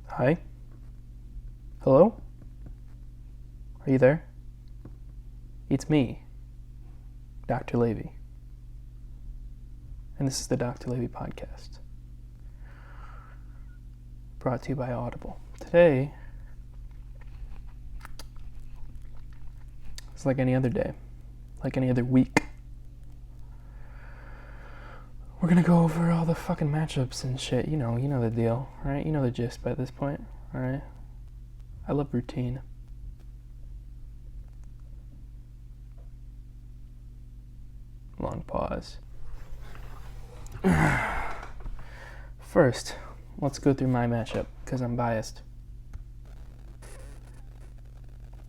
Hi? Hello? Are you there? It's me, Dr. Lavy. And this is the Dr. Lavy podcast. Brought to you by Audible. Today is like any other day, like any other week. We're gonna go over all the fucking matchups and shit. You know the deal, right? You know the gist by this point, alright? I love routine. Long pause. First, let's go through my matchup, because I'm biased.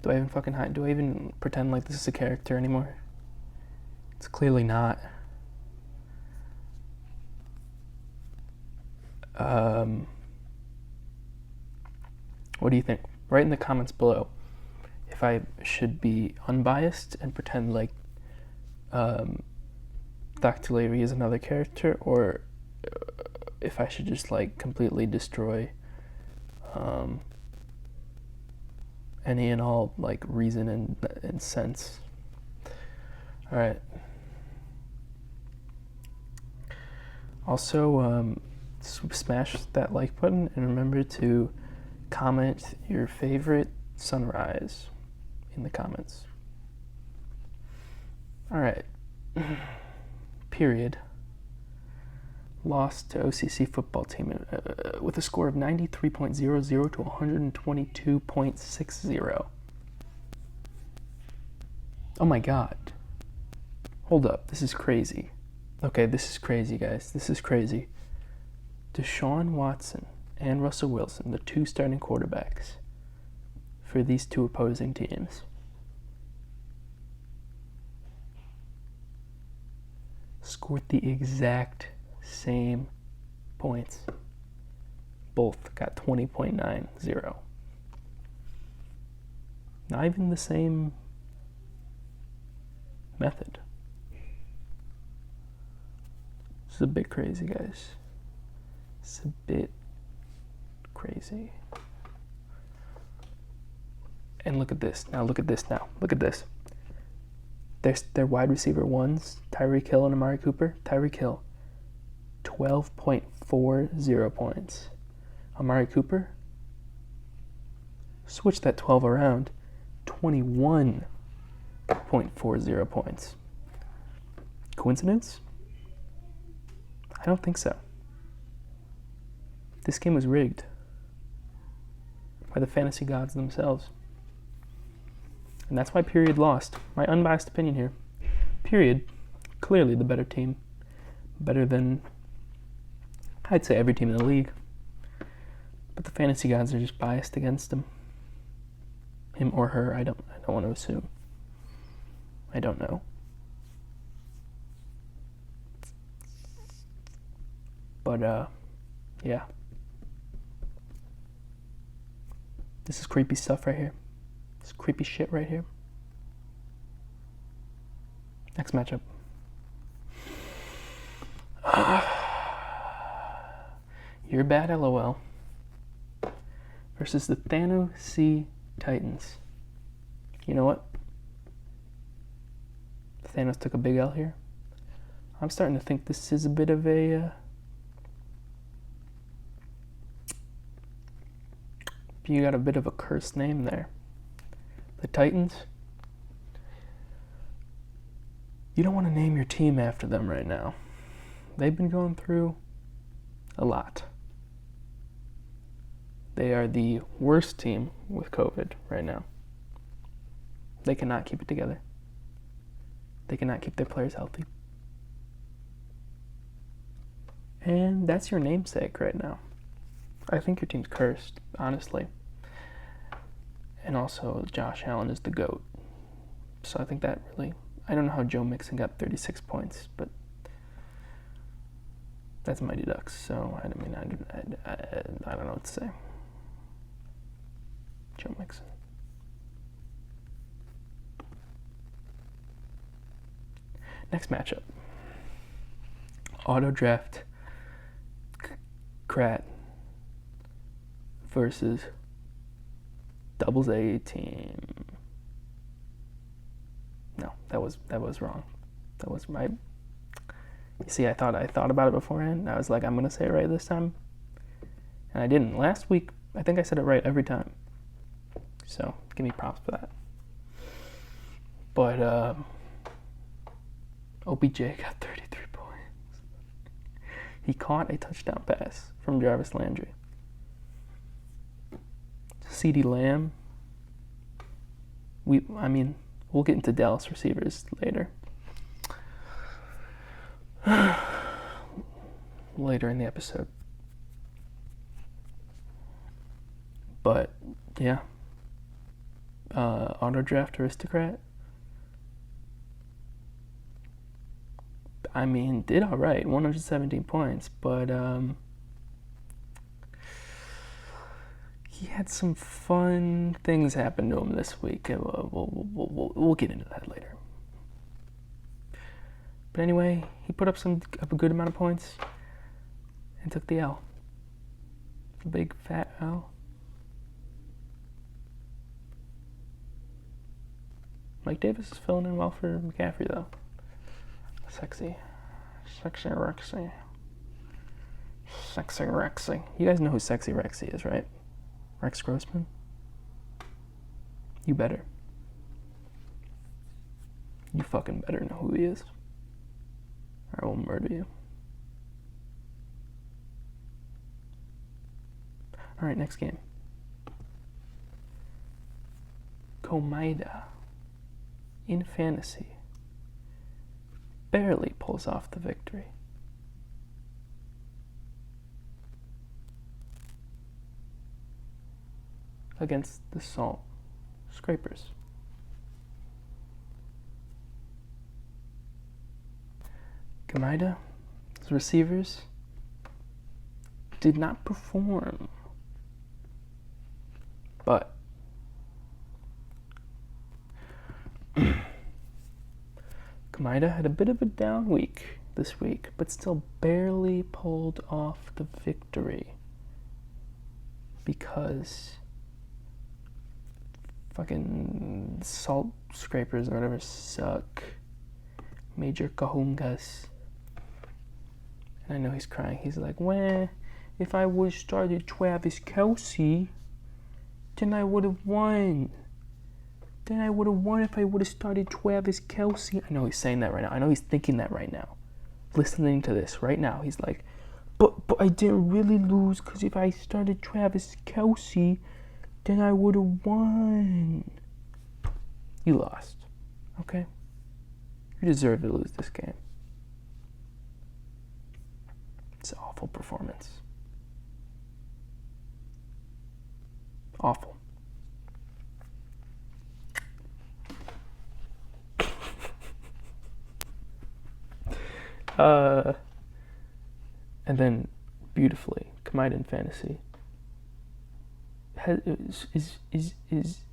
Do I even pretend like this is a character anymore? It's clearly not. What do you think? Write in the comments below if I should be unbiased and pretend like Dr. Lavy is another character, or if I should just like completely destroy any and all like reason and sense. All right. Also, smash that like button and remember to comment your favorite sunrise in the comments. All right. Period. Lost to OCC football team with a score of 93.00 to 122.60. Oh my god. Hold up, this is crazy. Okay, this is crazy, guys. This is crazy. Deshaun Watson and Russell Wilson, the two starting quarterbacks for these two opposing teams, scored the exact same points. Both got 20.90. Not even the same method. This is a bit crazy, guys. It's a bit crazy. And look at this. Look at this. Their wide receiver ones, Tyreek Hill and Amari Cooper. Tyreek Hill, 12.40 points. Amari Cooper, switch that 12 around, 21.40 points. Coincidence? I don't think so. This game was rigged by the fantasy gods themselves. And that's why Period lost. My unbiased opinion here. Period, clearly the better team. Better than, I'd say, every team in the league. But the fantasy gods are just biased against him. Him or her, I don't want to assume. I don't know. But, yeah. This is creepy stuff right here. This creepy shit right here. Next matchup. You're bad, LOL. Versus the Thanos Titans. You know what? Thanos took a big L here. I'm starting to think this is a bit of a... you got a bit of a cursed name there. The Titans. You don't want to name your team after them right now. They've been going through a lot. They are the worst team with COVID right now. They cannot keep it together. They cannot keep their players healthy. And that's your namesake right now. I think your team's cursed, honestly. And also, Josh Allen is the GOAT. So I think that really... I don't know how Joe Mixon got 36 points, but that's Mighty Ducks. So, I mean, I don't know what to say. Joe Mixon. Next matchup. Auto draft Krat versus doubles A team. No, that was wrong. That was right. You see, I thought about it beforehand. I was like, I'm gonna say it right this time, and I didn't. Last week, I think I said it right every time. So give me props for that. But OBJ got 33 points. He caught a touchdown pass from Jarvis Landry. CeeDee Lamb. We'll get into Dallas receivers later. Later in the episode. But, yeah. Auto Draft Aristocrat. Did all right. 117 points. But, he had some fun things happen to him this week. We'll get into that later. But anyway, he put up a good amount of points and took the L. A big fat L. Mike Davis is filling in well for McCaffrey, though. Sexy Rexy. Sexy Rexy. You guys know who Sexy Rexy is, right? Rex Grossman? You better. You fucking better know who he is. Or I will murder you. Alright, next game. Komida in fantasy barely pulls off the victory. Against the Salt Scrapers. Komaida's receivers did not perform, but Komaida had a bit of a down week this week, but still barely pulled off the victory because fucking Salt Scrapers or whatever suck. Major Kahungas. And I know he's crying. He's like, well, if I would have started Travis Kelce, then I would have won. Then I would have won if I would have started Travis Kelce. I know he's saying that right now. I know he's thinking that right now. Listening to this right now. He's like, but I didn't really lose because if I started Travis Kelce, then I would have won. You lost. Okay? You deserve to lose this game. It's an awful performance. Awful. And then, beautifully, Komaida in fantasy is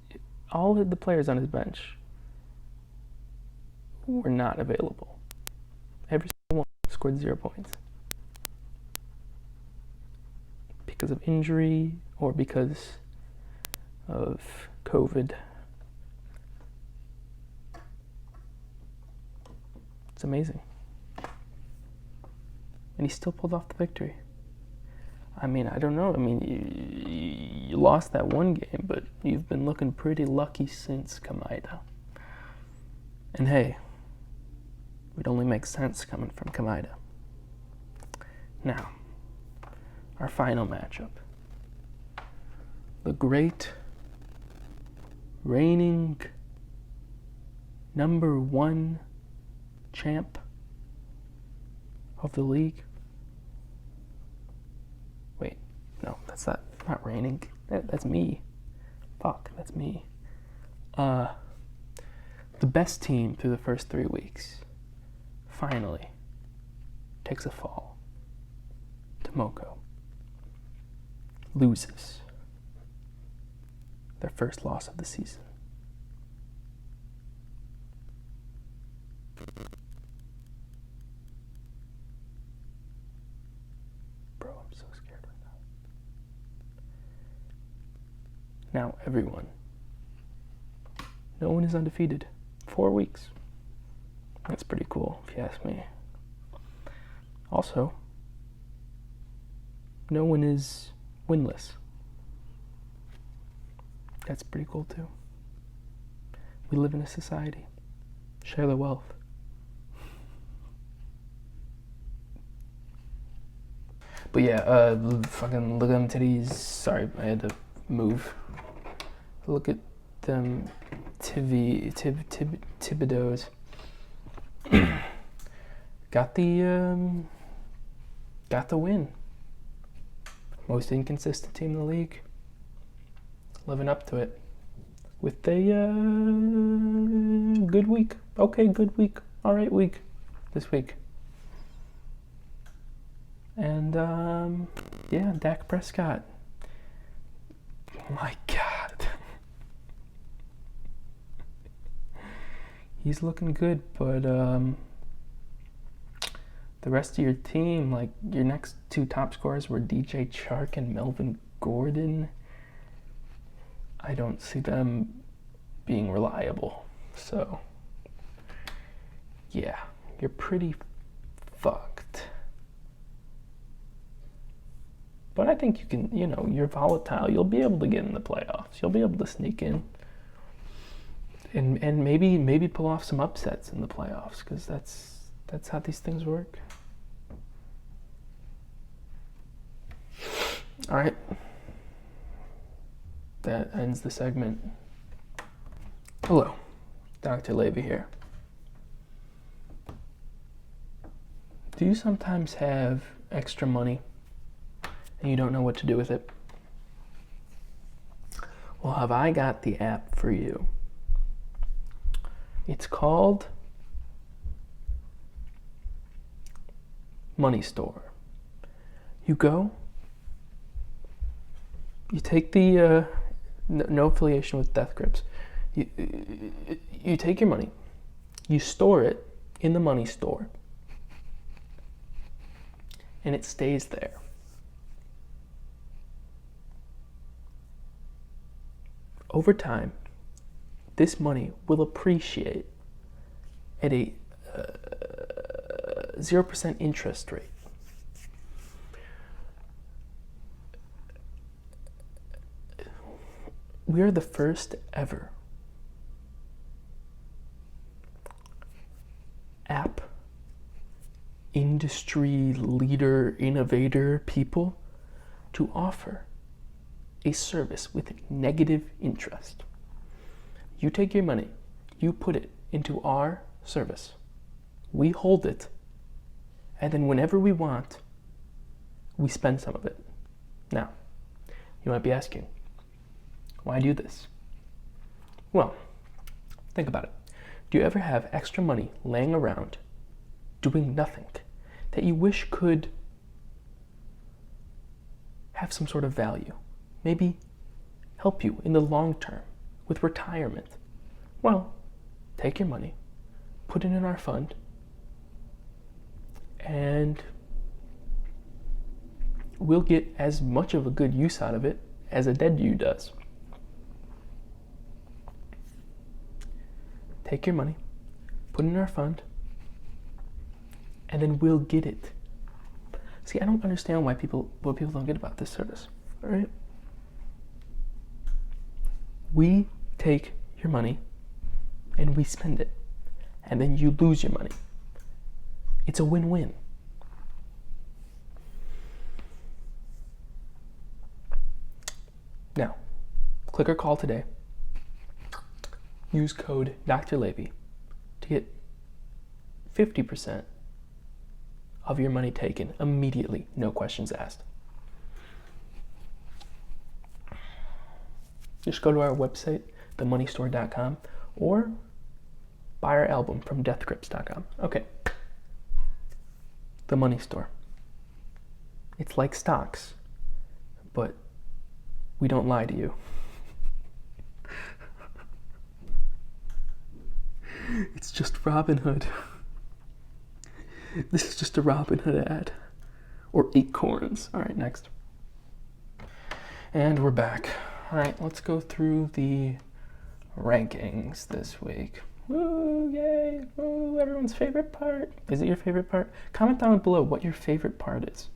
all of the players on his bench were not available. Every single one scored 0 points because of injury or because of COVID. It's amazing. And he still pulled off the victory. I don't know. You lost that one game, but you've been looking pretty lucky since, Komaida. And hey, it only makes sense coming from Komaida. Now, our final matchup. The great, reigning, #1 champ of the league. Wait, no, that's not reigning. That's me. Fuck, that's me. The best team through the first 3 weeks finally takes a fall. Tomoko loses their first loss of the season. Bro, I'm so scared right Now, everyone. No one is undefeated. 4 weeks. That's pretty cool, if you ask me. Also, no one is winless. That's pretty cool, too. We live in a society. Share the wealth. But yeah, fucking look at them titties. Sorry, I had to move. Look at them Thibodeau's. Got the win. Most inconsistent team in the league. Living up to it. With a good week. Okay, good week. Alright week. This week. And, yeah, Dak Prescott. My God. He's looking good, but, the rest of your team, like, your next two top scorers were DJ Chark and Melvin Gordon. I don't see them being reliable. So, yeah, you're pretty fucked. But I think you can, you're volatile. You'll be able to get in the playoffs. You'll be able to sneak in. And maybe pull off some upsets in the playoffs, because that's how these things work. All right. That ends the segment. Hello, Dr. Lavy here. Do you sometimes have extra money and you don't know what to do with it? Well, have I got the app for you? It's called Money Store. You go, you take the, no affiliation with Death Grips. You take your money, you store it in the Money Store, and it stays there. Over time, this money will appreciate at a 0% interest rate. We are the first ever app industry leader, innovator people to offer a service with negative interest. You take your money, you put it into our service, we hold it, and then whenever we want, we spend some of it. Now, you might be asking, why do this? Well, think about it. Do you ever have extra money laying around doing nothing that you wish could have some sort of value? Maybe help you in the long term with retirement? Well, take your money, put it in our fund, and we'll get as much of a good use out of it as a dead you does. Take your money, put it in our fund, and then we'll get it. See, I don't understand what people don't get about this service, all right? We take your money and we spend it, and then you lose your money. It's a win-win. Now, click or call today. Use code Dr. Lavy to get 50% of your money taken immediately, no questions asked. Just go to our website, themoneystore.com, or buy our album from deathgrips.com. Okay. The Money Store. It's like stocks, but we don't lie to you. It's just Robinhood. This is just a Robinhood ad. Or acorns. All right, next. And we're back. All right, let's go through the rankings this week. Woo, yay, woo, everyone's favorite part. Is it your favorite part? Comment down below what your favorite part is.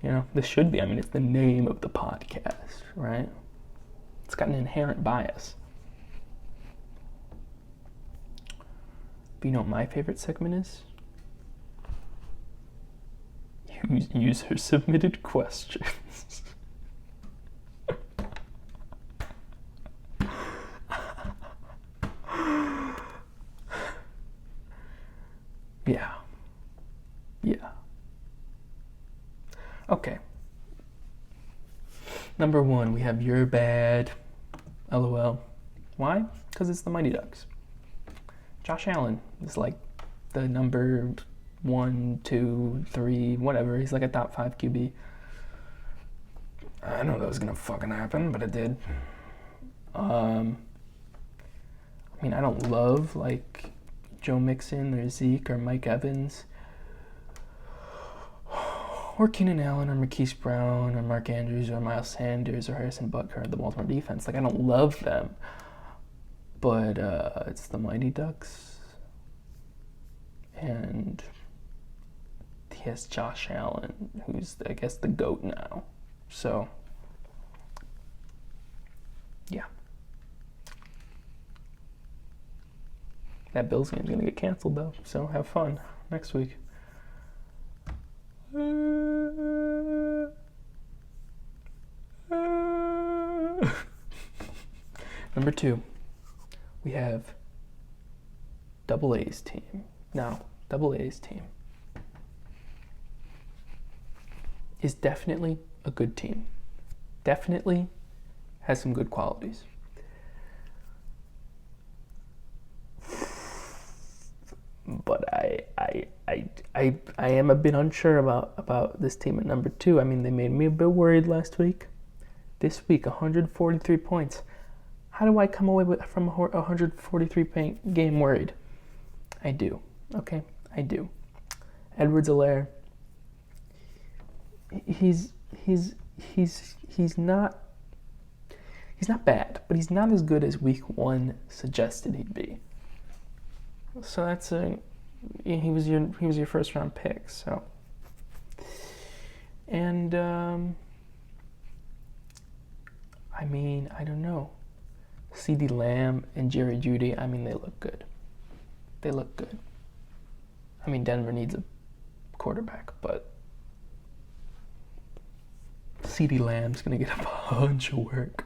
You know, this should be, it's the name of the podcast, right? It's got an inherent bias. But you know what my favorite segment is? User submitted questions. Yeah. Okay. Number 1, we have You're Bad. LOL. Why? Because it's the Mighty Ducks. Josh Allen is like the number 1, 2, 3, whatever. He's like a top 5 QB. I know that was gonna fucking happen, but it did. I don't love like Joe Mixon or Zeke or Mike Evans or Keenan Allen or Marquise Brown or Mark Andrews or Miles Sanders or Harrison Butker or the Baltimore defense. Like, I don't love them, but it's the Mighty Ducks, and he has Josh Allen, who's, I guess, the GOAT now. So, yeah. That Bills game's going to get canceled, though, so have fun next week. Number 2, we have Double A's team. Now, Double A's team is definitely a good team. Definitely has some good qualities. But I am a bit unsure about this team at number 2. They made me a bit worried last week. This week, 143 points. How do I come away from a 143-point game worried? I do. Okay, I do. Edwards-Helaire, he's not bad, but he's not as good as week 1 suggested he'd be. So he was your first round pick. So, and I don't know. CeeDee Lamb and Jerry Jeudy, they look good. They look good. Denver needs a quarterback, but CeeDee Lamb's gonna get a bunch of work.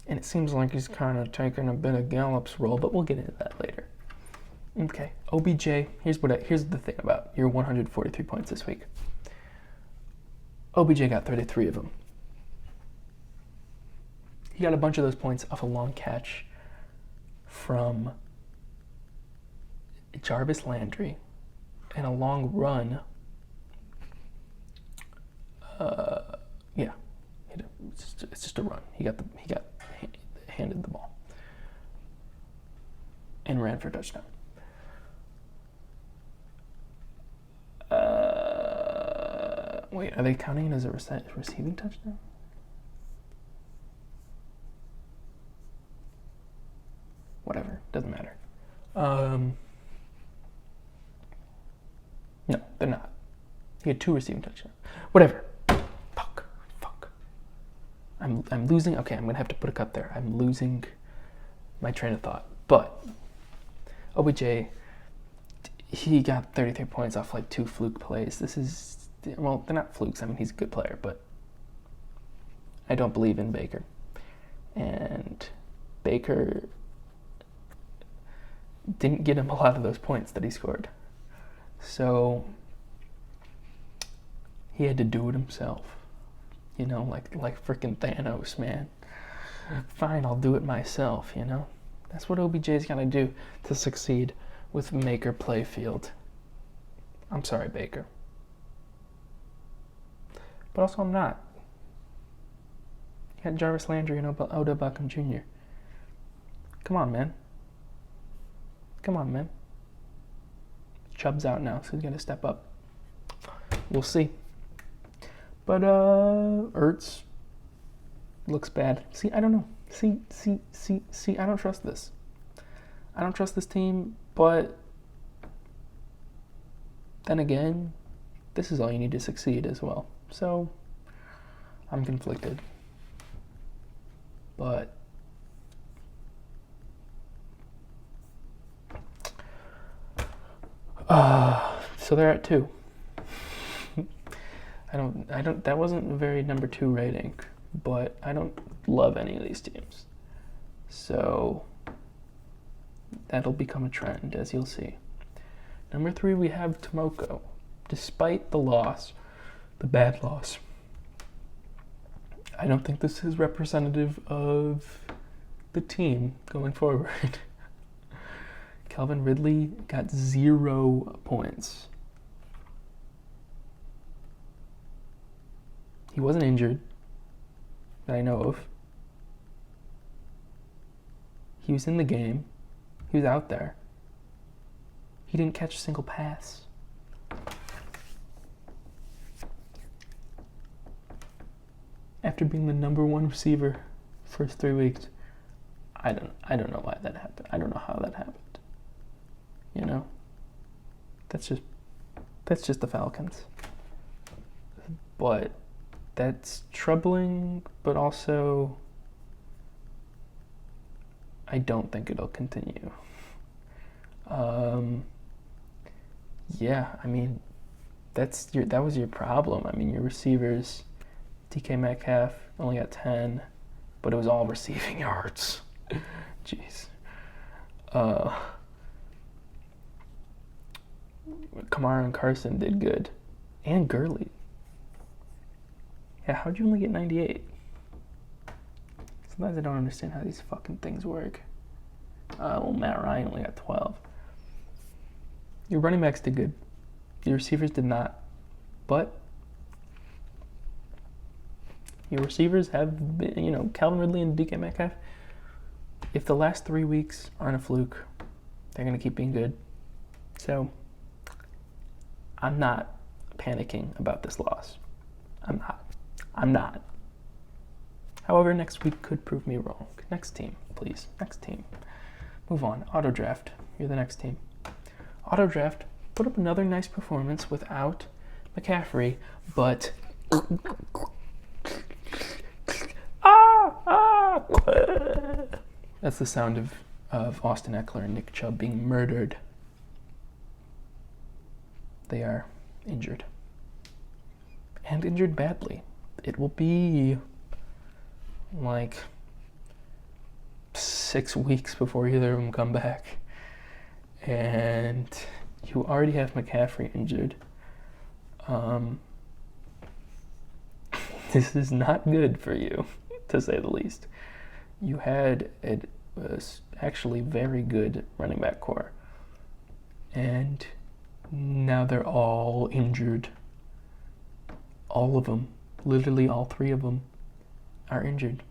And it seems like he's kind of taking a bit of Gallup's role, but we'll get into that later. Okay, OBJ, here's the thing about your 143 points this week. OBJ got 33 of them. He got a bunch of those points off a long catch from Jarvis Landry and a long run. It's just a run. He got handed the ball and ran for a touchdown. Wait, are they counting it as a receiving touchdown? Whatever, doesn't matter. No, they're not. He had 2 receiving touchdowns. Whatever. Fuck. I'm losing. Okay, I'm gonna have to put a cut there. I'm losing my train of thought. But OBJ, he got 33 points off like 2 fluke plays. They're not flukes. He's a good player, but I don't believe in Baker. And Baker didn't get him a lot of those points that he scored. So he had to do it himself. Like freaking Thanos, man. Fine, I'll do it myself, That's what OBJ's got to do to succeed with Maker Playfield. I'm sorry, Baker. But also, I'm not. You got Jarvis Landry and Odell Beckham Jr. Come on, man. Chubb's out now, so he's got to step up. We'll see. But Ertz looks bad. See, I don't know. See, I don't trust this. I don't trust this team, but then again, this is all you need to succeed as well. So, I'm conflicted. But so they're at 2. That wasn't a very number 2 rating, but I don't love any of these teams. So that'll become a trend, as you'll see. Number 3, we have Tomoko. Despite the loss, the bad loss, I don't think this is representative of the team going forward. Calvin Ridley got 0 points. He wasn't injured, that I know of. He was in the game. He was out there. He didn't catch a single pass. After being the number 1 receiver first 3 weeks, I don't know why that happened. I don't know how that happened. You know? That's just the Falcons. But that's troubling, but also I don't think it'll continue. Yeah, I mean, that was your problem. I mean, your receivers, DK Metcalf only got 10, but it was all receiving yards. Jeez. Kamara and Carson did good. And Gurley. Yeah, how'd you only get 98? Sometimes I don't understand how these fucking things work. Well, Matt Ryan only got 12. Your running backs did good. Your receivers did not. But your receivers have been, Calvin Ridley and DK Metcalf. If the last 3 weeks aren't a fluke, they're going to keep being good. So, I'm not panicking about this loss. I'm not. However, next week could prove me wrong. Next team, please. Next team. Move on. Auto draft. You're the next team. Auto draft. Put up another nice performance without McCaffrey, but that's the sound of Austin Eckler and Nick Chubb being murdered. They are injured. And injured badly. It will be like 6 weeks before either of them come back. And you already have McCaffrey injured. This is not good for you, to say the least. You had a actually very good running back core. And now they're all injured. All of them, literally all 3 of them, are injured.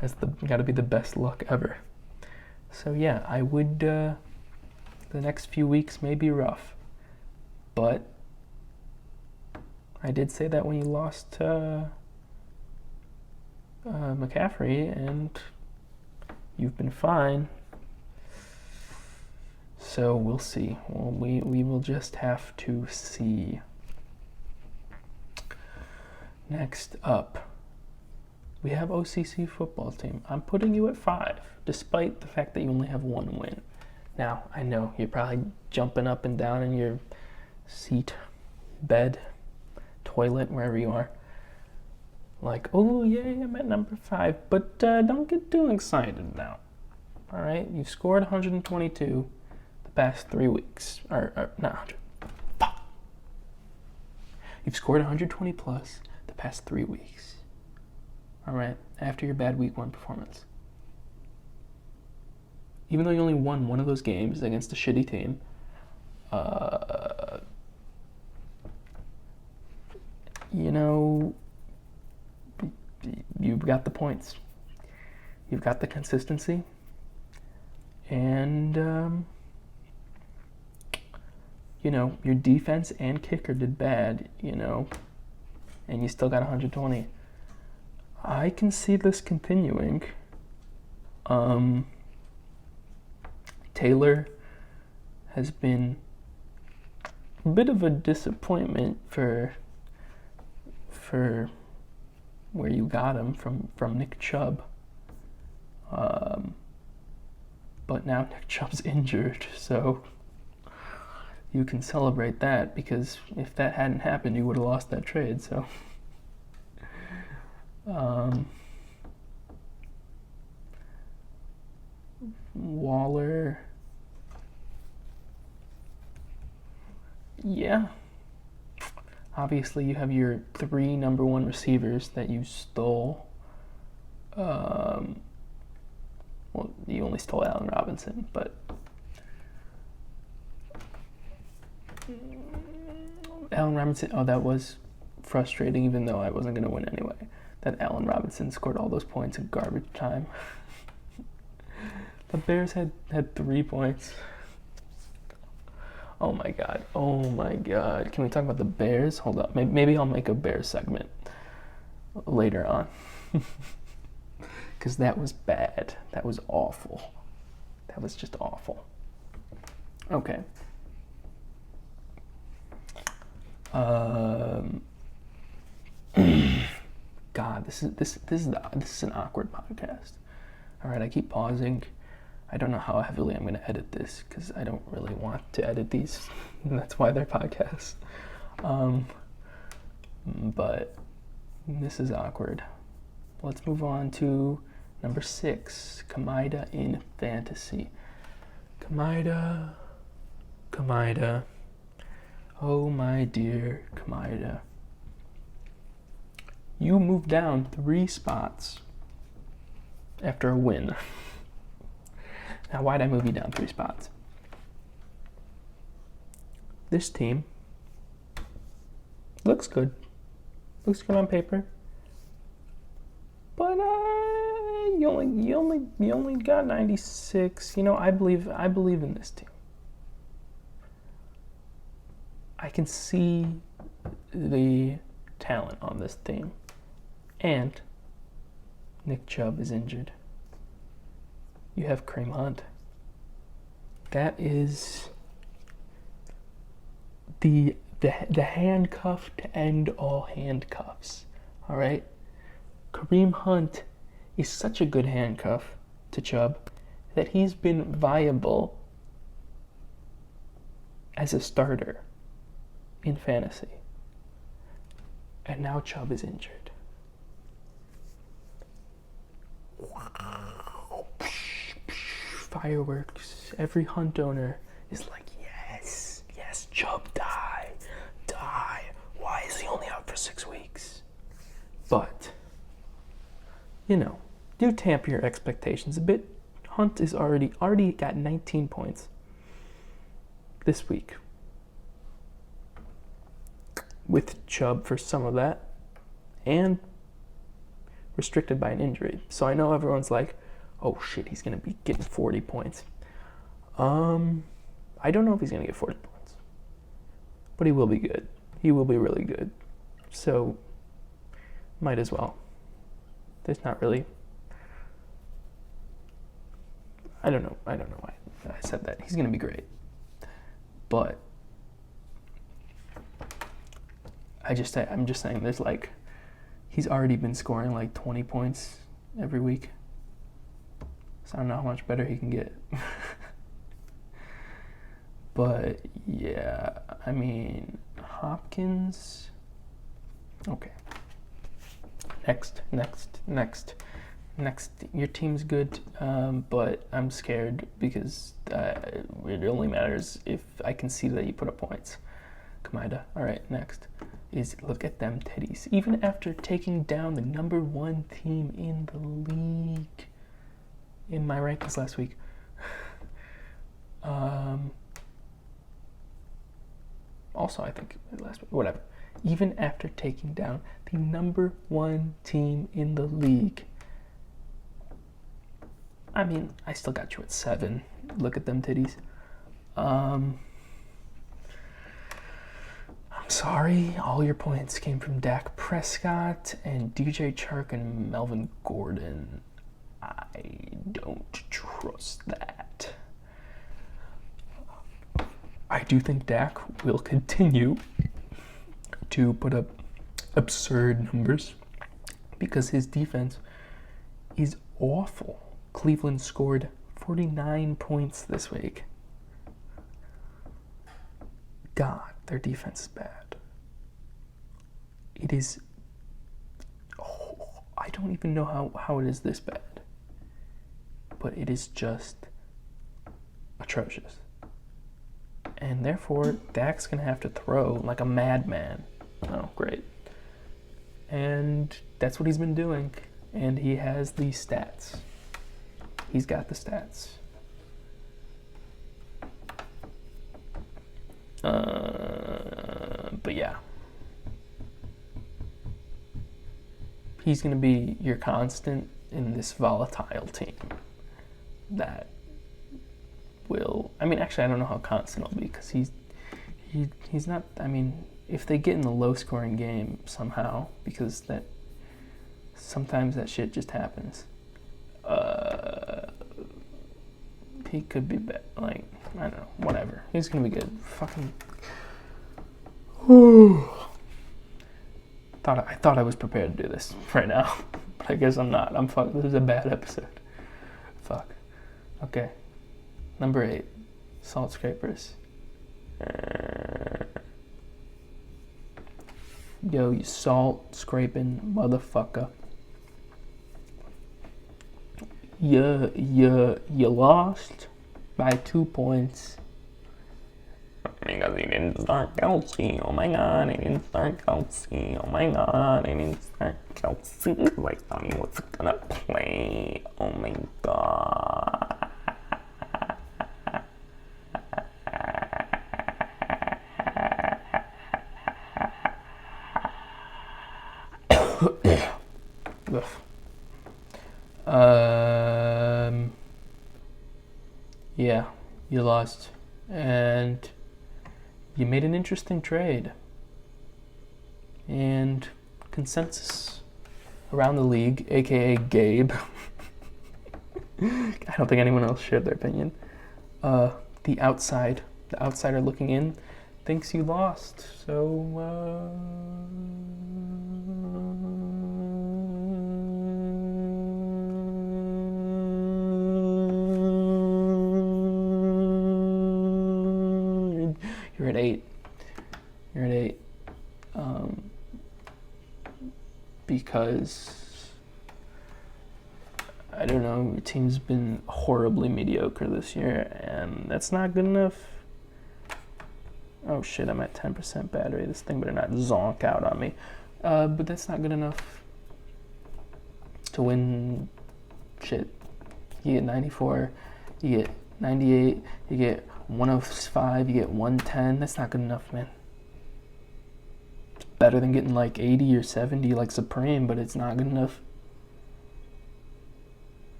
That's got to be the best luck ever. So yeah, I would. The next few weeks may be rough, but I did say that when you lost McCaffrey, and you've been fine. So we'll see. Well, we will just have to see. Next up, we have OCC football team. I'm putting you at 5, despite the fact that you only have 1 win. Now, I know you're probably jumping up and down in your seat, bed, toilet, wherever you are. Like, oh, yay, I'm at number 5. But don't get too excited now. All right? You've scored 122 the past 3 weeks. Or not 100. Fuck. You've scored 120 plus the past 3 weeks. All right? After your bad week 1 performance. Even though you only won one of those games against a shitty team, you've got the points. You've got the consistency. And your defense and kicker did bad, and you still got 120. I can see this continuing. Taylor has been a bit of a disappointment for where you got him from Nick Chubb. But now Nick Chubb's injured, so you can celebrate that, because if that hadn't happened, you would have lost that trade. So Waller, yeah. Obviously, you have your 3 number 1 receivers that you stole. Well, you only stole Allen Robinson, but Allen Robinson, that was frustrating, even though I wasn't going to win anyway. That Allen Robinson scored all those points in garbage time. The Bears had 3 points. Oh my god. Can we talk about the Bears? Hold up. Maybe I'll make a Bears segment later on. Because that was bad. That was awful. That was just awful. Okay. God, this is an awkward podcast. All right, I keep pausing. I don't know how heavily I'm going to edit this, because I don't really want to edit these. And that's why they're podcasts. But this is awkward. Let's move on to number 6, Kamida in fantasy. Kamida. Oh my dear Kamida. You moved down 3 spots after a win. Now, why'd I move you down 3 spots? This team looks good. Looks good on paper. But you only got 96. I believe in this team. I can see the talent on this team. And Nick Chubb is injured. You have Kareem Hunt. That is the handcuff to end all handcuffs. All right? Kareem Hunt is such a good handcuff to Chubb that he's been viable as a starter in fantasy. And now Chubb is injured. Wow. Fireworks. Every Hunt owner is like, yes, Chubb, die. Why is he only out for 6 weeks? But, do tamper your expectations a bit. Hunt is already got 19 points this week, with Chubb for some of that, and restricted by an injury. So I know everyone's like, oh shit, he's going to be getting 40 points. I don't know if he's going to get 40 points, but he will be good. He will be really good. So, might as well. There's not really... I don't know why I said that. He's going to be great. But I'm just saying there's he's already been scoring 20 points every week. So I don't know how much better he can get. But yeah, Hopkins. Okay. Next. Your team's good, but I'm scared because it only matters if I can see that you put up points. Kamida. All right, next is look at them titties. Even after taking down the number 1 team in the league in my rankings last week, also I think last week, whatever. Even after taking down the number 1 team in the league, I still got you at 7. Look at them titties. Sorry, all your points came from Dak Prescott and DJ Chark and Melvin Gordon. I don't trust that. I do think Dak will continue to put up absurd numbers because his defense is awful. Cleveland scored 49 points this week. God, their defense is bad. It is... I don't even know how it is this bad. But it is just atrocious. And therefore, Dak's going to have to throw like a madman. Oh, great. And that's what he's been doing. And he has the stats. He's got the stats. But yeah. He's going to be your constant in this volatile team. That will... I mean, actually, I don't know how constant he'll be because he's not... I mean, if they get in the low-scoring game somehow, because that... Sometimes that shit just happens. He could be bad. Like, I don't know. Whatever. He's going to be good. Fucking... I thought I was prepared to do this right now. But I guess I'm not. I'm fucked. This is a bad episode. Fuck. Okay. Number 8. Salt scrapers. Yo, you salt scraping motherfucker. You lost by 2 points. Because he didn't start Kelsey. Oh my god, he didn't start Kelsey. Oh my god, he didn't start Kelsey. I thought he was gonna play. Oh my god. Yeah, you lost. And you made an interesting trade. And consensus around the league, aka Gabe. I don't think anyone else shared their opinion. The outsider looking in, thinks you lost. So, you're at 8. You're at 8. Because, I don't know, your team's been horribly mediocre this year, and that's not good enough. Oh shit, I'm at 10% battery. This thing better not zonk out on me. But that's not good enough to win shit. You get 94, you get 98, you get 105, you get 110. That's not good enough, man. It's better than getting like 80 or 70 like Supreme, but it's not good enough.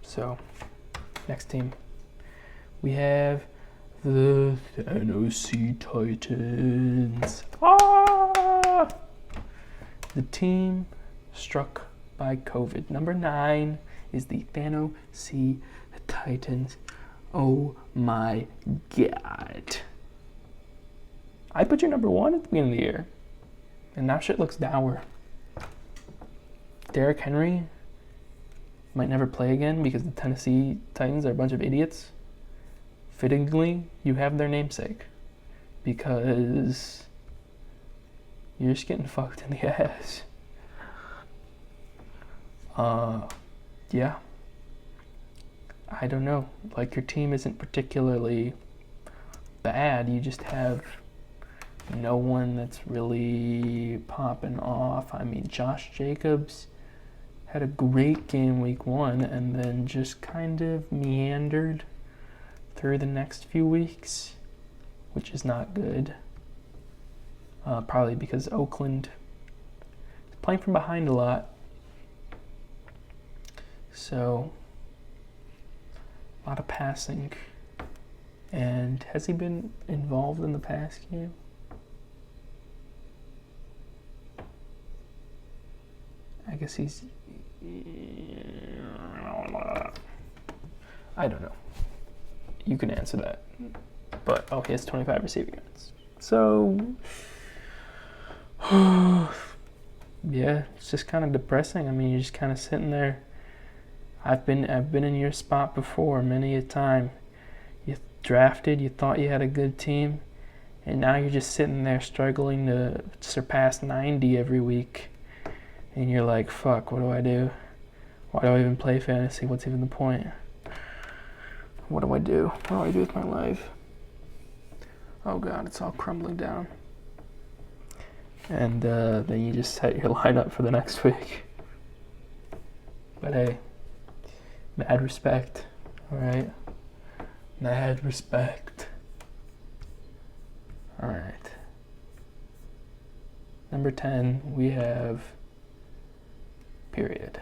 So, next team. We have the Tennessee Titans. Ah! The team struck by COVID. Number 9 is the Tennessee Titans. Oh my god. I put your number 1 at the beginning of the year. And now shit looks dour. Derrick Henry might never play again because the Tennessee Titans are a bunch of idiots. Fittingly, you have their namesake. Because you're just getting fucked in the ass. Yeah. I don't know. Like, your team isn't particularly bad. You just have no one that's really popping off. I mean, Josh Jacobs had a great game week 1 and then just kind of meandered through the next few weeks, which is not good. Probably because Oakland is playing from behind a lot. So, a lot of passing. And has he been involved in the pass game? I guess I don't know. You can answer that. But, he has 25 receiving yards. So, yeah, it's just kind of depressing. I mean, you're just kind of sitting there. I've been in your spot before many a time. You drafted, you thought you had a good team, and now you're just sitting there struggling to surpass 90 every week. And you're like, fuck, what do I do? Why do I even play fantasy? What's even the point? What do I do? What do I do with my life? Oh God, it's all crumbling down. And then you just set your lineup for the next week. But hey, mad respect, all right? Mad respect. All right. Number 10, we have period.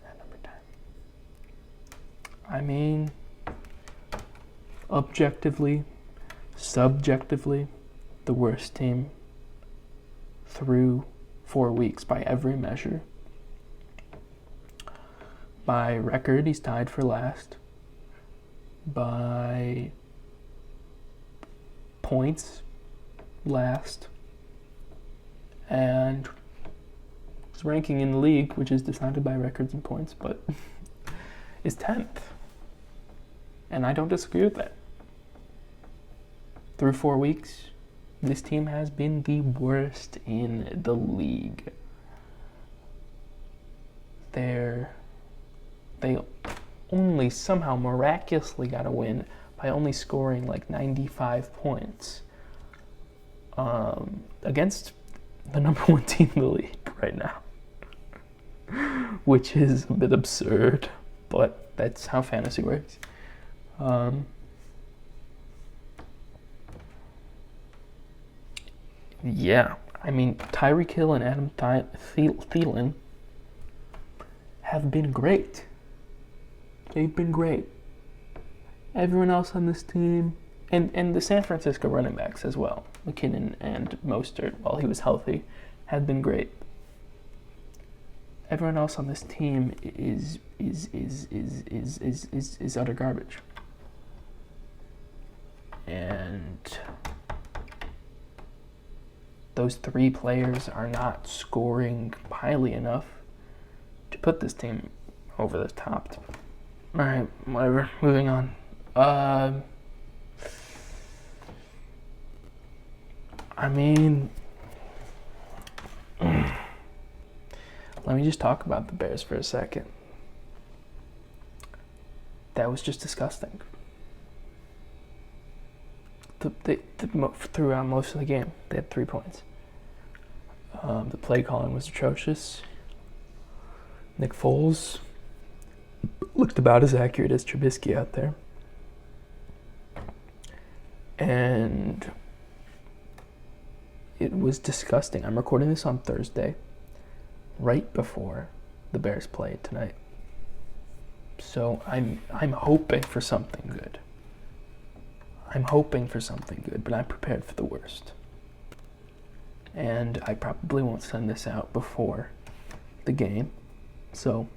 At number 10. I mean, objectively, subjectively, the worst team through 4 weeks by every measure. By record, he's tied for last. By points, last. And his ranking in the league, which is decided by records and points, but is 10th. And I don't disagree with that. Through 4 weeks, this team has been the worst in the league. They only somehow miraculously got a win by only scoring like 95 points against the number 1 team in the league right now, which is a bit absurd, but that's how fantasy works. Yeah, I mean, Tyreek Hill and Adam Thielen have been great. They've been great. Everyone else on this team, and the San Francisco running backs as well, McKinnon and Mostert, while he was healthy, have been great. Everyone else on this team is utter garbage. And those 3 players are not scoring highly enough to put this team over the top. All right, whatever. Moving on. I mean, let me just talk about the Bears for a second. That was just disgusting. Throughout most of the game, they had 3 points. The play calling was atrocious. Nick Foles looked about as accurate as Trubisky out there. And it was disgusting. I'm recording this on Thursday, right before the Bears play tonight. So I'm hoping for something good. But I'm prepared for the worst. And I probably won't send this out before the game. So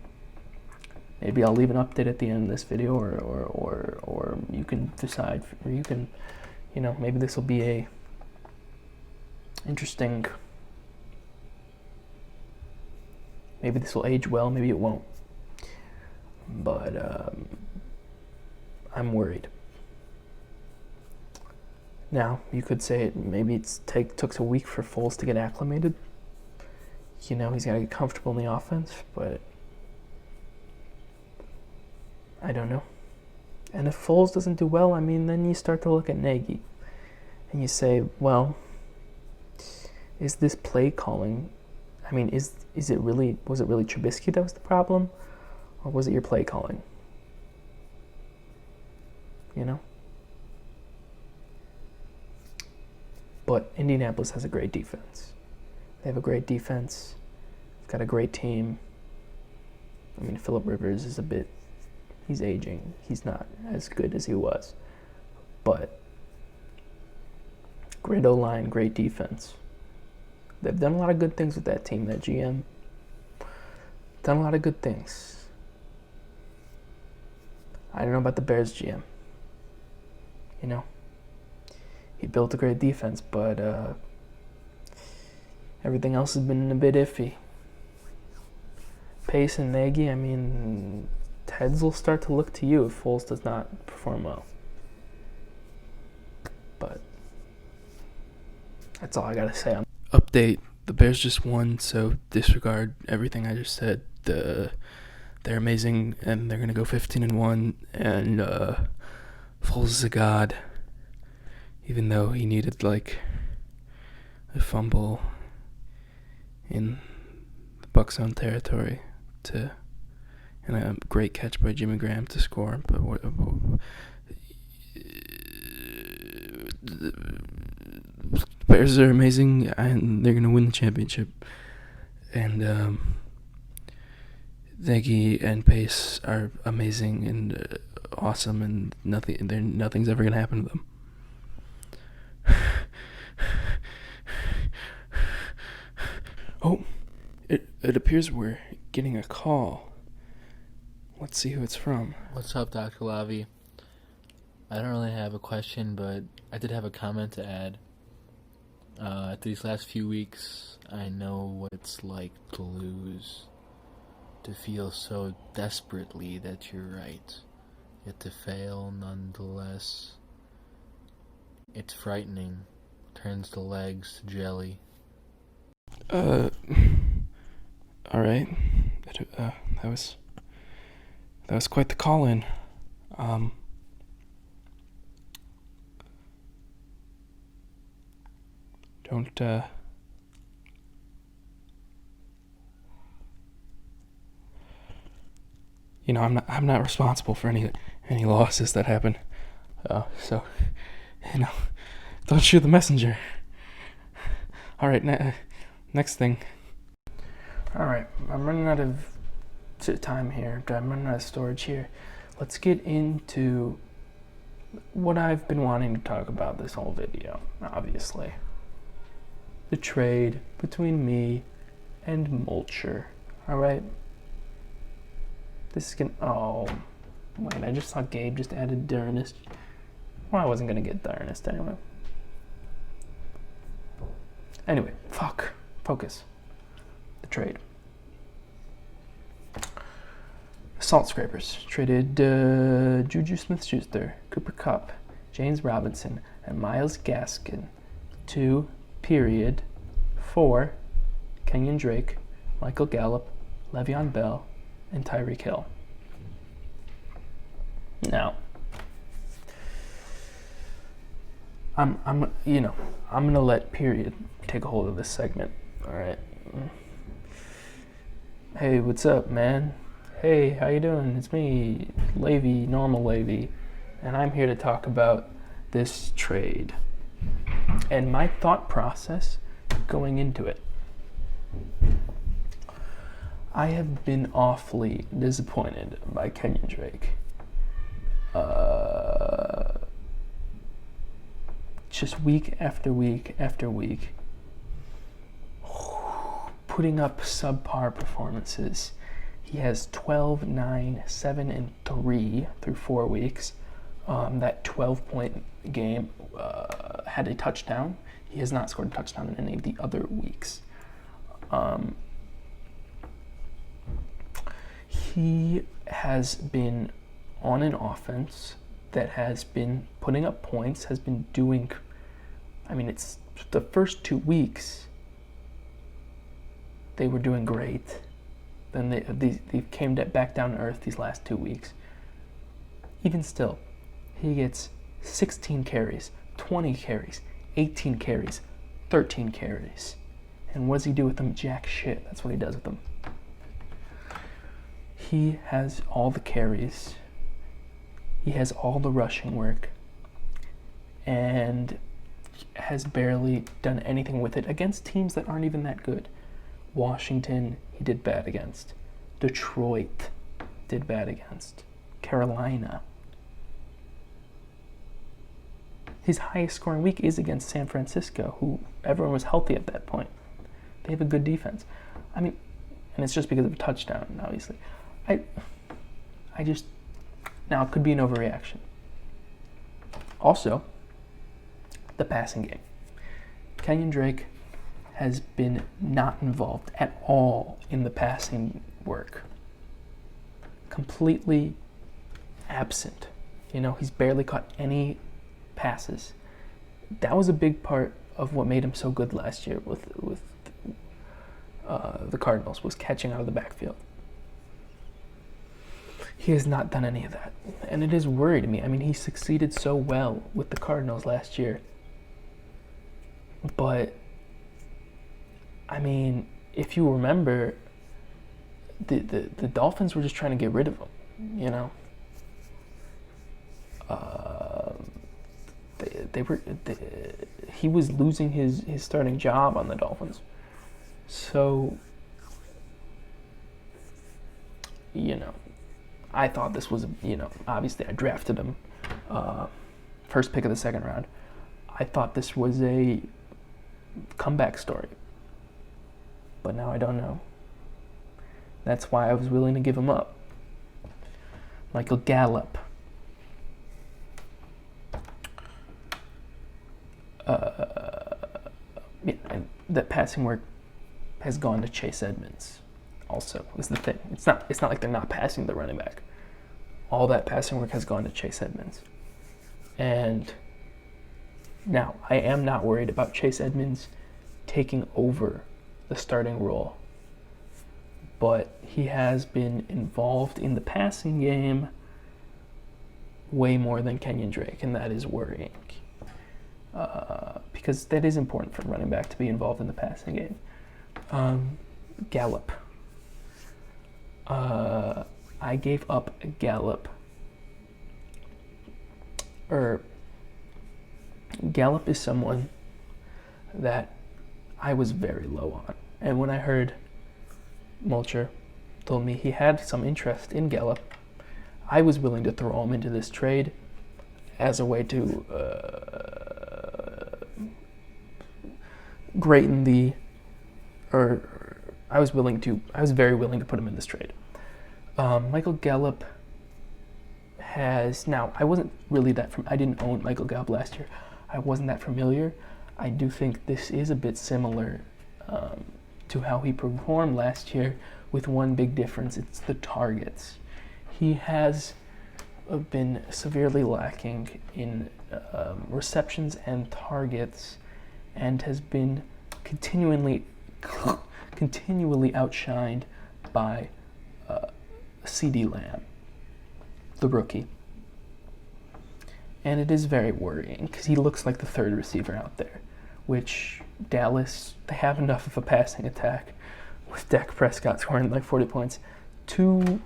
maybe I'll leave an update at the end of this video, or you can decide, or you can, maybe this will be a interesting, maybe this will age well, maybe it won't. But I'm worried. Now, you could say maybe it took a week for Foles to get acclimated. He's got to get comfortable in the offense, but I don't know. And if Foles doesn't do well, then you start to look at Nagy. And you say, well, is this play calling, was it really Trubisky that was the problem? Or was it your play calling? But Indianapolis has a great defense. They have a great defense. They've got a great team. Phillip Rivers is he's aging. He's not as good as he was. But great O-line, great defense. They've done a lot of good things with that team, that GM. done a lot of good things. I don't know about the Bears GM. You know, he built a great defense, but everything else has been a bit iffy. Pace and Nagy, I mean, heads will start to look to you if Foles does not perform well. But that's all I gotta say. Update: the Bears just won, so disregard everything I just said. They're amazing, and they're gonna go 15-1. And Foles is a god, even though he needed like a fumble in the Bucs' own territory and a great catch by Jimmy Graham to score. But the Bears are amazing, and they're going to win the championship. And Nagy and Pace are amazing and awesome, and nothing's ever going to happen to them. Oh, it appears we're getting a call. Let's see who it's from. What's up, Dr. Lavy? I don't really have a question, but I did have a comment to add. After these last few weeks, I know what it's like to lose, to feel so desperately that you're right, yet to fail nonetheless. It's frightening, turns the legs to jelly. Alright. That was quite the call-in. Don't, you know, I'm not responsible for any losses that happen. So, you know, don't shoot the messenger. Alright, next thing. Alright, I'm running out of time here. I'm running out of storage here. Let's get into what I've been wanting to talk about this whole video, obviously. The trade between me and Mulcher. Alright? This is gonna... Oh, wait, I just saw Gabe just added Durnest. Well, I wasn't gonna get Durnest anyway. Anyway, fuck. Focus. The trade. Salt Scrapers traded Juju Smith-Schuster, Cooper Kupp, James Robinson, and Myles Gaskin for Kenyon Drake, Michael Gallup, Le'Veon Bell, and Tyreek Hill. Now, I'm gonna let Period take a hold of this segment. All right. Hey, what's up, man? Hey, how you doing? It's me, Lavy, normal Lavy, and I'm here to talk about this trade and my thought process going into it. I have been awfully disappointed by Kenyon Drake. Just week after week after week, putting up subpar performances. He has 12, 9, 7, and 3 through 4 weeks. That 12-point game had a touchdown. He has not scored a touchdown in any of the other weeks. He has been on an offense that has been putting up points, has been doing... I mean, it's the first 2 weeks, they were doing great. Then they came back down to earth these last 2 weeks. Even still, he gets 16 carries, 20 carries, 18 carries, 13 carries. And what does he do with them? Jack shit. That's what he does with them. He has all the carries. He has all the rushing work. And has barely done anything with it against teams that aren't even that good. Washington, he did bad against. Detroit did bad against. Carolina. His highest scoring week is against San Francisco, who everyone was healthy at that point. They have a good defense. I mean, and it's just because of a touchdown, obviously. I just, now it could be an overreaction. Also, the passing game. Kenyon Drake has been not involved at all in the passing work. Completely absent. He's barely caught any passes. That was a big part of what made him so good last year with the Cardinals, was catching out of the backfield. He has not done any of that, and it has worried me. I mean, he succeeded so well with the Cardinals last year, but I mean, if you remember, the Dolphins were just trying to get rid of him. He was losing his starting job on the Dolphins. So, I thought this was, obviously I drafted him first pick of the second round. I thought this was a comeback story. But now I don't know. That's why I was willing to give him up. Michael Gallup. And that passing work has gone to Chase Edmonds. Also, is the thing. It's not like they're not passing the running back. All that passing work has gone to Chase Edmonds. And now I am not worried about Chase Edmonds taking over the starting role, but he has been involved in the passing game way more than Kenyon Drake, and that is worrying. Because that is important for a running back to be involved in the passing game. Gallup. I gave up Gallup. Gallup is someone that I was very low on. And when I heard Mulcher told me he had some interest in Gallup, I was willing to throw him into this trade as a way to I was very willing to put him in this trade. Michael Gallup I wasn't really I didn't own Michael Gallup last year. I wasn't that familiar. I do think this is a bit similar to how he performed last year, with one big difference. It's the targets. He has been severely lacking in receptions and targets, and has been continually outshined by CD Lamb, the rookie. And it is very worrying because he looks like the third receiver out there, which Dallas, they have enough of a passing attack with Dak Prescott scoring like 40 points to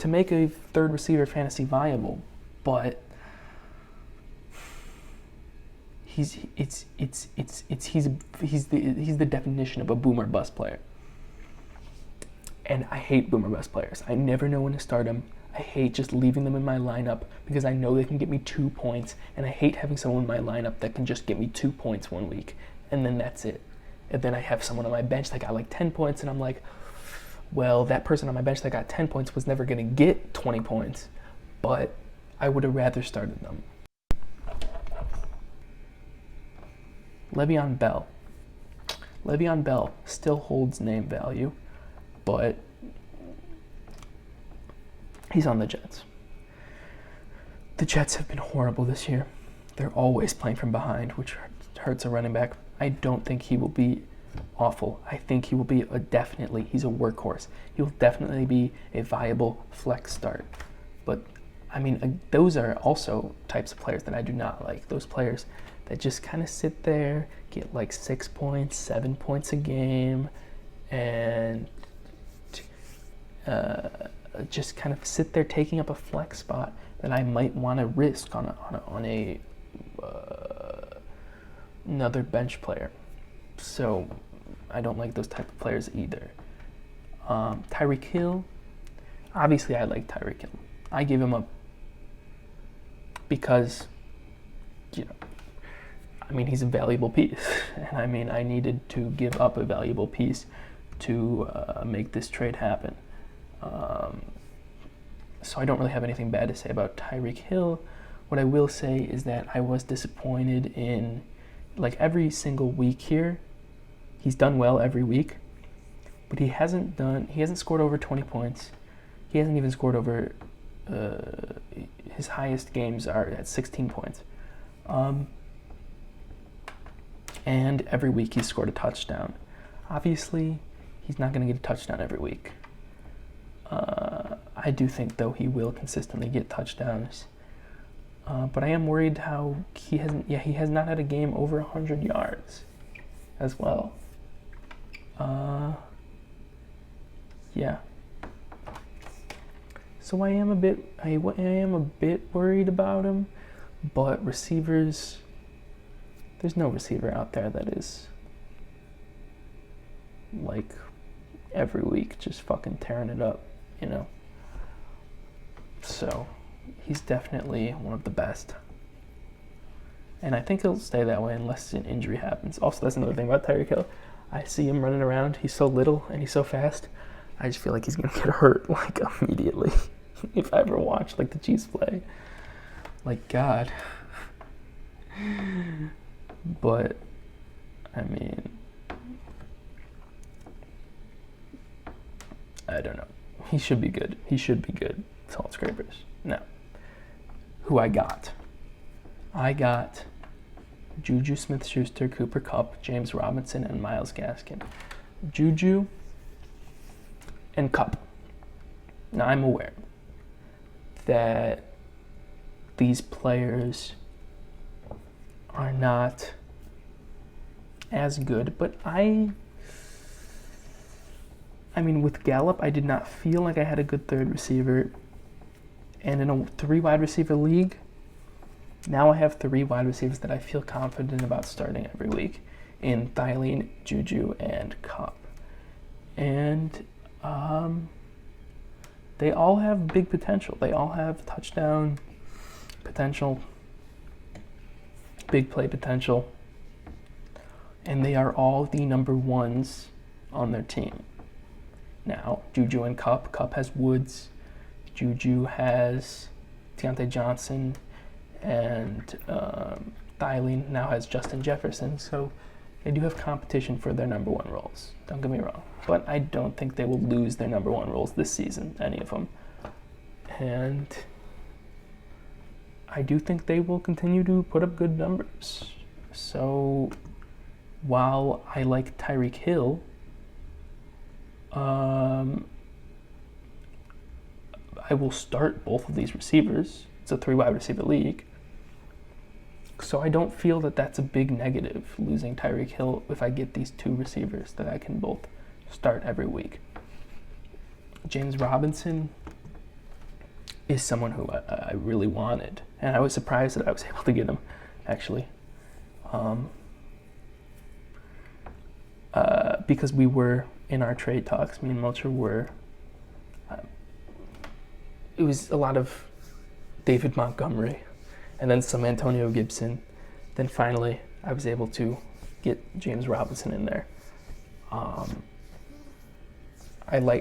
make a third receiver fantasy viable, but he's the definition of a boomer bust player. And I hate boomer bust players. I never know when to start them. I hate just leaving them in my lineup because I know they can get me 2 points, and I hate having someone in my lineup that can just get me 2 points one week, and then that's it. And then I have someone on my bench that got like 10 points, and I'm like, well, that person on my bench that got 10 points was never going to get 20 points, but I would have rather started them. Le'Veon Bell. Le'Veon Bell still holds name value, but he's on the Jets. The Jets have been horrible this year. They're always playing from behind, which hurts a running back. I don't think he will be awful. I think he will be he's a workhorse. He will definitely be a viable flex start. But, I mean, those are also types of players that I do not like. Those players that just kind of sit there, get like 6 points, 7 points a game, and just kind of sit there taking up a flex spot that I might want to risk on another bench player. So I don't like those type of players either. Tyreek Hill, obviously I like Tyreek Hill. I gave him up because, he's a valuable piece. And I needed to give up a valuable piece to make this trade happen. So I don't really have anything bad to say about Tyreek Hill. What I will say is that I was disappointed in, like, every single week here. He's done well every week, but he hasn't scored over 20 points. He hasn't even scored over, his highest games are at 16 points. And every week he's scored a touchdown. Obviously, he's not going to get a touchdown every week. I do think, though, he will consistently get touchdowns. But I am worried how he has not had a game over 100 yards as well. Yeah. So I am a bit worried about him, but receivers, there's no receiver out there that is like every week just fucking tearing it up, you know. So he's definitely one of the best. And I think he'll stay that way unless an injury happens. Also, that's another thing about Tyreek Hill. I see him running around. He's so little and he's so fast. I just feel like he's going to get hurt, like, immediately. If I ever watch, like, the Chiefs play. Like, God. But, I mean, I don't know. He should be good. Salt scrapers. Now, who I got? I got Juju Smith-Schuster, Cooper Kupp, James Robinson, and Myles Gaskin. Juju and Kupp. Now, I'm aware that these players are not as good, but I mean, with Gallup, I did not feel like I had a good third receiver. And in a 3 wide receiver league, now I have 3 wide receivers that I feel confident about starting every week in Thielen, Juju, and Kupp. And they all have big potential. They all have touchdown potential, big play potential, and they are all the number ones on their team. Now, Juju and Kupp. Kupp has Woods. Juju has Deontay Johnson, and Thielen now has Justin Jefferson. So they do have competition for their number 1 roles. Don't get me wrong. But I don't think they will lose their number 1 roles this season, any of them. And I do think they will continue to put up good numbers. So while I like Tyreek Hill, I will start both of these receivers. It's a 3 wide receiver league. So I don't feel that that's a big negative, losing Tyreek Hill, if I get these 2 receivers that I can both start every week. James Robinson is someone who I really wanted, and I was surprised that I was able to get him, actually. Because we were in our trade talks, me and Melcher were, it was a lot of David Montgomery and then some Antonio Gibson. Then finally I was able to get James Robinson in there. I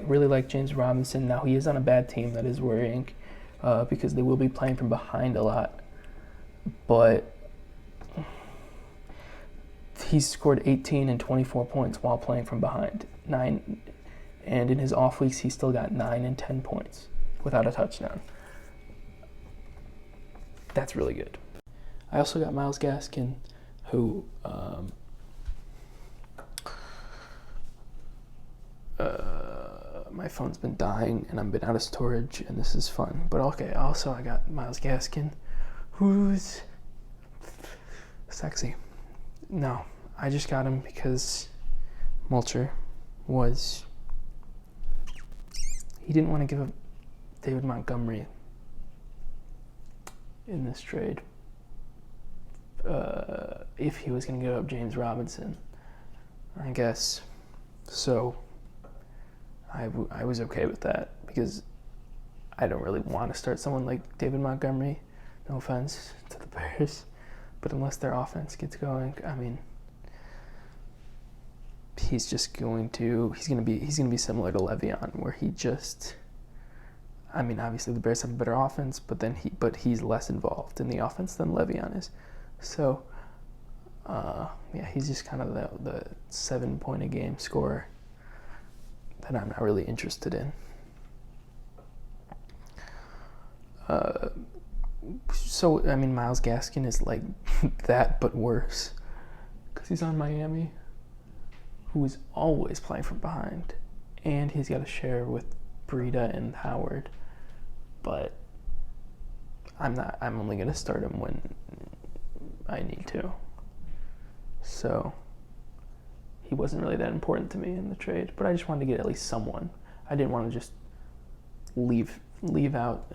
really like James Robinson. Now, he is on a bad team. That is worrying because they will be playing from behind a lot. But he's scored 18 and 24 points while playing from behind. And in his off weeks, he still got 9 and 10 points without a touchdown. That's really good. I also got Myles Gaskin, who my phone's been dying and I've been out of storage, and this is fun. But okay, also I got Myles Gaskin, who's sexy. No, I just got him because Mulcher he didn't want to give up David Montgomery in this trade if he was going to give up James Robinson, I guess. So I was okay with that because I don't really want to start someone like David Montgomery. No offense to the Bears, but unless their offense gets going, I mean, he's going to be similar to Le'Veon, where he just, I mean, obviously the Bears have a better offense, but he's less involved in the offense than Le'Veon is. So, he's just kind of the 7-point a game scorer that I'm not really interested in. So, I mean, Myles Gaskin is like that, but worse, because he's on Miami, who is always playing from behind, and he's got to share with Breida and Howard, but I'm only going to start him when I need to. So he wasn't really that important to me in the trade, but I just wanted to get at least someone. I didn't want to just leave out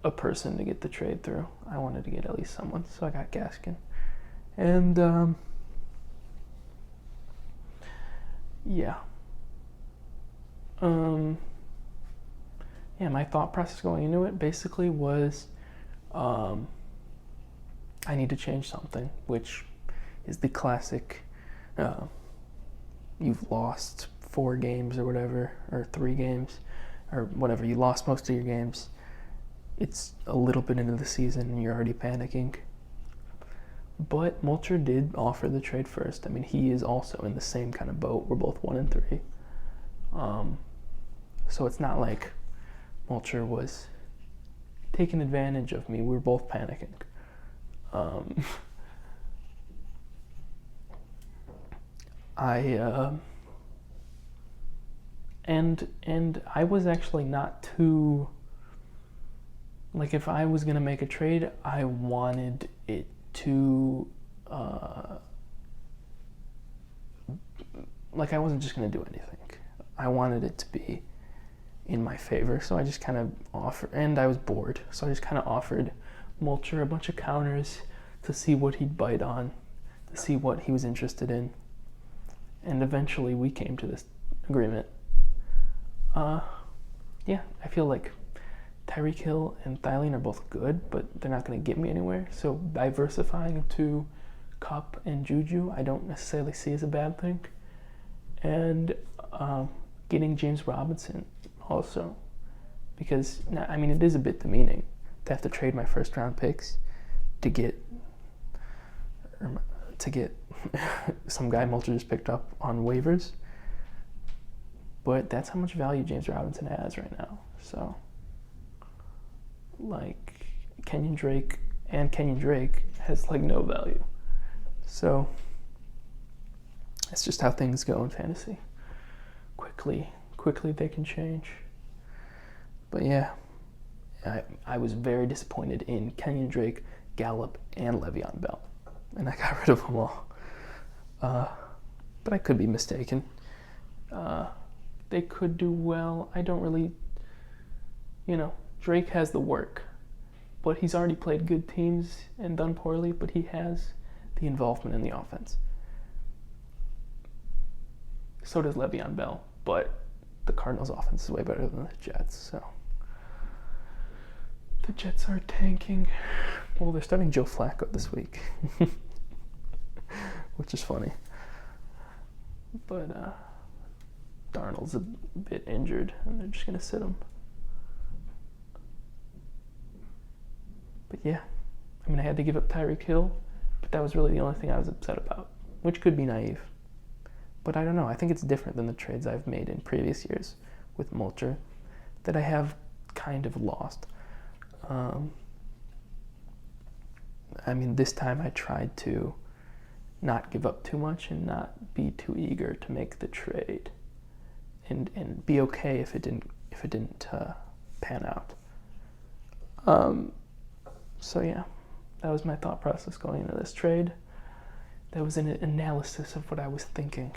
a person to get the trade through. I wanted to get at least someone, so I got Gaskin. And my thought process going into it basically was I need to change something, which is the classic you've lost 4 games or whatever, or 3 games, or whatever, you lost most of your games. It's a little bit into the season and you're already panicking. But Mulcher did offer the trade first. I mean, he is also in the same kind of boat. We're both 1-3. So it's not like Mulcher was taking advantage of me. We were both panicking. And I was actually not too, like, if I was gonna make a trade, I wanted it to like, I wasn't just gonna do anything. I wanted it to be in my favor, so I just kind of offered, and I was bored, so I just kind of offered Mulcher a bunch of counters to see what he'd bite on, to see what he was interested in, and eventually we came to this agreement. I feel like Tyreek Hill and Thielen are both good, but they're not going to get me anywhere, so diversifying to Kupp and Juju I don't necessarily see as a bad thing, and getting James Robinson also, because, I mean, it is a bit demeaning to have to trade my first round picks to get some guy Mulcher just picked up on waivers, but that's how much value James Robinson has right now. So, like, Kenyon Drake has like no value. So it's just how things go in fantasy. Quickly they can change. But yeah, I was very disappointed in Kenyon Drake, Gallup, and Le'Veon Bell, and I got rid of them all. But I could be mistaken. They could do well. I don't really, Drake has the work, but he's already played good teams and done poorly, but he has the involvement in the offense. So does Le'Veon Bell, but the Cardinals' offense is way better than the Jets, so the Jets are tanking. Well, they're starting Joe Flacco this week, which is funny. But Darnold's a bit injured, and they're just going to sit him. But yeah, I mean, I had to give up Tyreek Hill, but that was really the only thing I was upset about, which could be naive. But I don't know. I think it's different than the trades I've made in previous years with Mulcher that I have kind of lost. I mean, this time I tried to not give up too much and not be too eager to make the trade, and be okay if it didn't pan out. So yeah, that was my thought process going into this trade. That was an analysis of what I was thinking.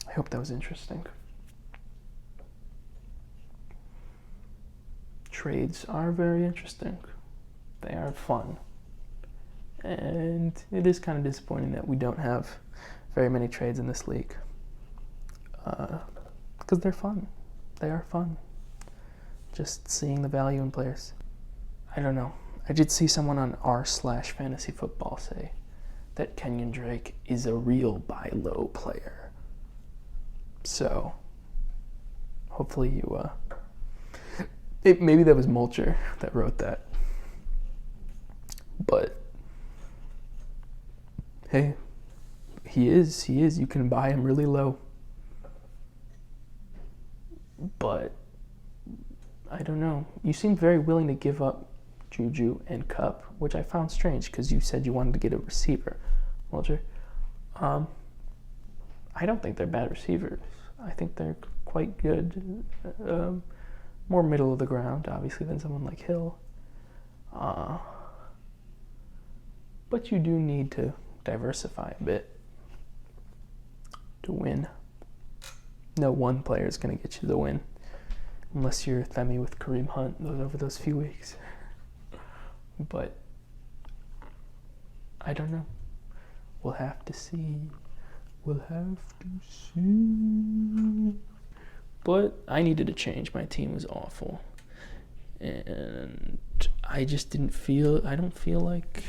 I hope that was interesting. Trades are very interesting. They are fun. And it is kind of disappointing that we don't have very many trades in this league. Because they're fun. They are fun. Just seeing the value in players. I don't know. I did see someone on r/fantasy football say that Kenyon Drake is a real buy low player. So, hopefully you, maybe that was Mulcher that wrote that. But, hey, he is. You can buy him really low. But, I don't know. You seem very willing to give up Juju and Cup, which I found strange because you said you wanted to get a receiver, Mulcher. I don't think they're bad receivers. I think they're quite good. More middle of the ground, obviously, than someone like Hill. But you do need to diversify a bit to win. No one player is going to get you the win, unless you're Themi with Kareem Hunt over those few weeks. But I don't know. We'll have to see. But I needed to change. My team was awful. And I just don't feel like...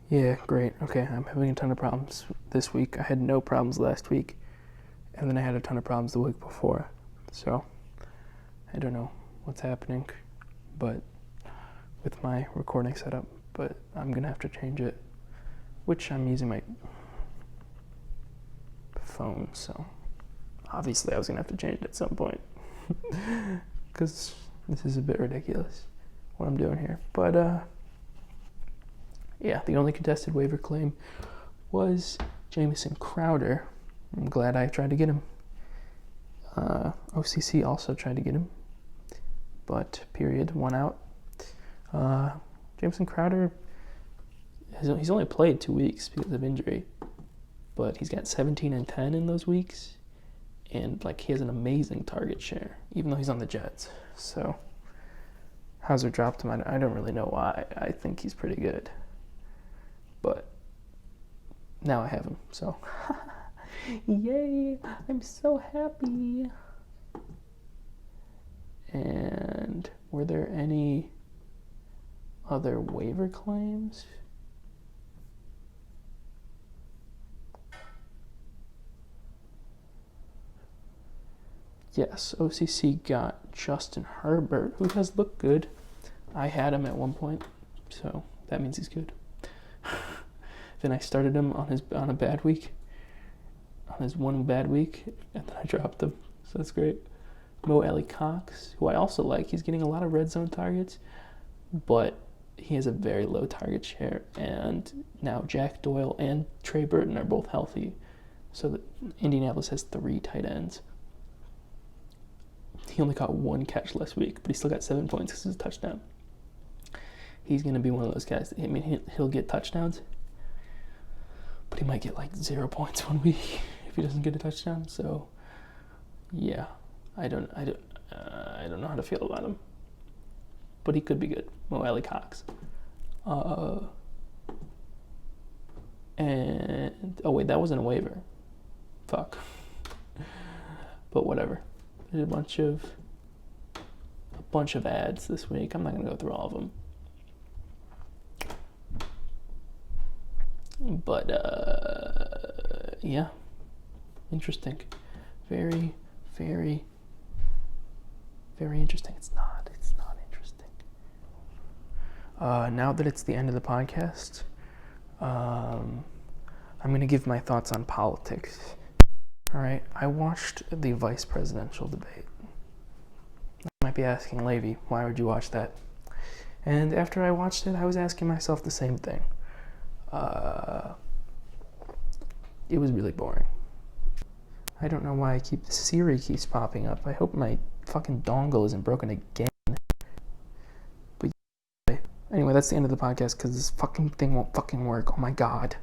Yeah, great. Okay, I'm having a ton of problems this week. I had no problems last week. And then I had a ton of problems the week before. So, I don't know what's happening. But with my recording setup, but I'm gonna have to change it, which I'm using my phone, so obviously I was gonna have to change it at some point because this is a bit ridiculous what I'm doing here. But yeah, the only contested waiver claim was Jamison Crowder. I'm glad I tried to get him. OCC also tried to get him, but period, one out. Jamison Crowder, he's only played 2 weeks because of injury, but he's got 17 and 10 in those weeks, and like he has an amazing target share, even though he's on the Jets. So Hauser dropped him. I don't really know why. I think he's pretty good, but now I have him, so yay, I'm so happy. And were there any other waiver claims? Yes, OCC got Justin Herbert, who has looked good. I had him at one point, so that means he's good. Then I started him on his one bad week, and then I dropped him, so that's great. Mo Alley Cox, who I also like, he's getting a lot of red zone targets, but he has a very low target share, and now Jack Doyle and Trey Burton are both healthy, so that Indianapolis has 3 tight ends. He only caught 1 catch last week, but he still got 7 points because it's a touchdown. He's going to be one of those guys. I mean, he'll get touchdowns, but he might get like 0 points 1 week if he doesn't get a touchdown. So, yeah, I don't know how to feel about him, but he could be good. Mo Alley Cox. And oh wait, that wasn't a waiver. Fuck. But whatever. There's a bunch of ads this week. I'm not gonna go through all of them. But yeah, interesting. Very, very, very interesting. It's not interesting. Now that it's the end of the podcast, I'm gonna give my thoughts on politics. All right, I watched the vice presidential debate. You might be asking, Lavy, why would you watch that? And after I watched it, I was asking myself the same thing. It was really boring. I don't know why Siri keeps popping up. I hope my fucking dongle isn't broken again. But anyway, that's the end of the podcast because this fucking thing won't fucking work. Oh my god.